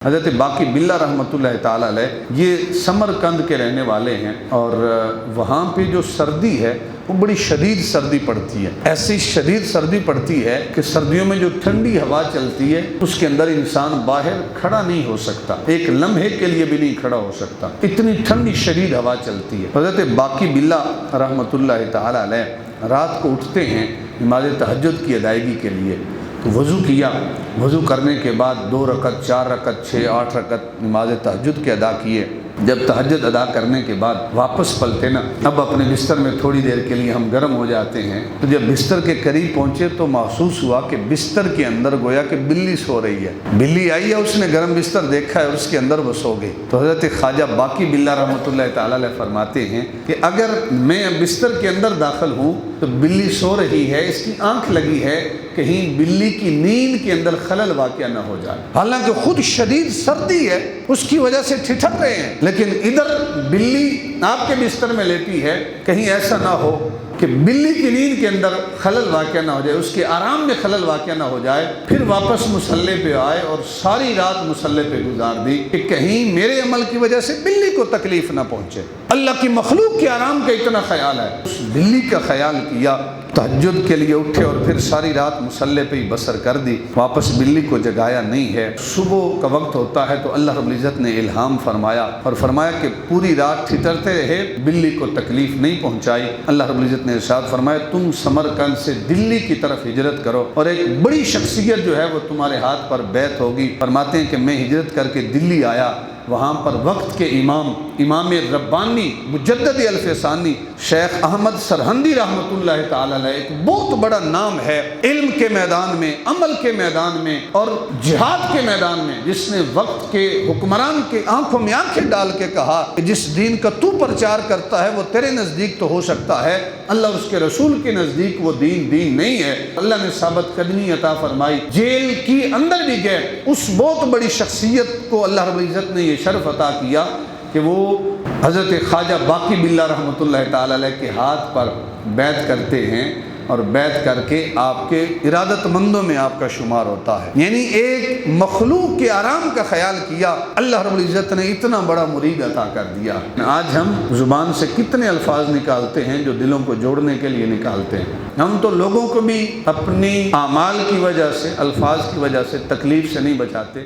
حضرت باقی بلّہ رحمتہ تعالیٰ علیہ یہ سمرقند کے رہنے والے ہیں، اور وہاں پہ جو سردی ہے وہ بڑی شدید سردی پڑتی ہے۔ ایسی شدید سردی پڑتی ہے کہ سردیوں میں جو ٹھنڈی ہوا چلتی ہے اس کے اندر انسان باہر کھڑا نہیں ہو سکتا، ایک لمحے کے لیے بھی نہیں کھڑا ہو سکتا، اتنی ٹھنڈی شدید ہوا چلتی ہے۔ حضرت باقی بلّہ رحمتہ تعالیٰ علیہ رات کو اٹھتے ہیں نماز تہجد کی ادائیگی کے لیے، تو وضو کیا، وضو کرنے کے بعد 2 رکعت 4 رکعت 6 8 رکعت نماز تہجد کے ادا کیے۔ جب تہجد ادا کرنے کے بعد واپس پلٹے نا، اب اپنے بستر میں تھوڑی دیر کے لیے ہم گرم ہو جاتے ہیں، تو جب بستر کے قریب پہنچے تو محسوس ہوا کہ بستر کے اندر گویا کہ بلی سو رہی ہے۔ بلی آئی ہے، اس نے گرم بستر دیکھا ہے اور اس کے اندر وہ سو گئی۔ تو حضرت خواجہ باقی بلّہ رحمتہ تعالیٰ علیہ فرماتے ہیں کہ اگر میں بستر کے اندر داخل ہوں تو بلی سو رہی ہے، اس کی آنکھ لگی ہے، کہیں بلی کی نیند کے اندر خلل واقع نہ ہو جائے، حالانکہ خود شدید سردی ہے اس کی وجہ سے ٹھٹر رہے ہیں، لیکن ادھر بلی آپ کے بستر میں لیٹی ہے، کہیں ایسا نہ ہو کہ بلی کی نیند کے اندر خلل واقع نہ ہو جائے، اس کے آرام میں خلل واقع نہ ہو جائے۔ پھر واپس مصلی پہ آئے اور ساری رات مصلی پہ گزار دی کہ کہیں میرے عمل کی وجہ سے بلی کو تکلیف نہ پہنچے۔ اللہ کی مخلوق کے آرام کا اتنا خیال ہے، اس بلی کا خیال کیا، تہجد کے لیے اٹھے اور پھر ساری رات مصلی پہ ہی بسر کر دی، واپس بلی کو جگایا نہیں ہے۔ صبح کا وقت ہوتا ہے تو اللہ رب العزت نے الہام فرمایا اور فرمایا کہ پوری رات ٹھٹرتے رہے، بلی کو تکلیف نہیں پہنچائی۔ اللہ رب العزت نے ارشاد فرمایا تم سمرقند سے دلی کی طرف ہجرت کرو اور ایک بڑی شخصیت جو ہے وہ تمہارے ہاتھ پر بیعت ہوگی۔ فرماتے ہیں کہ میں ہجرت کر کے دلی آیا، وہاں پر وقت کے امام ربانی مجدد الفسانی شیخ احمد سرہندی رحمۃ اللہ تعالی علیہ، ایک بہت بڑا نام ہے علم کے میدان میں، عمل کے میدان میں اور جہاد کے میدان میں، جس نے وقت کے حکمران کے آنکھوں میں آنکھیں ڈال کے کہا کہ جس دین کا تو پرچار کرتا ہے وہ تیرے نزدیک تو ہو سکتا ہے، اللہ اور اس کے رسول کے نزدیک وہ دین نہیں ہے۔ اللہ نے ثابت قدمی عطا فرمائی، جیل کی اندر بھی گئے، اس بہت بڑی شخصیت کو اللہ رب العزت نے یہ شرف عطا کیا کہ وہ حضرت خواجہ باقی بلّہ رحمتہ اللہ تعالی علیہ کے ہاتھ پر بیعت کرتے ہیں اور بیعت کر کے آپ کے ارادت مندوں میں آپ کا شمار ہوتا ہے۔ یعنی ایک مخلوق کے آرام کا خیال کیا، اللہ رب العزت نے اتنا بڑا مرید عطا کر دیا۔ آج ہم زبان سے کتنے الفاظ نکالتے ہیں جو دلوں کو جوڑنے کے لیے نکالتے ہیں، ہم تو لوگوں کو بھی اپنی اعمال کی وجہ سے، الفاظ کی وجہ سے تکلیف سے نہیں بچاتے۔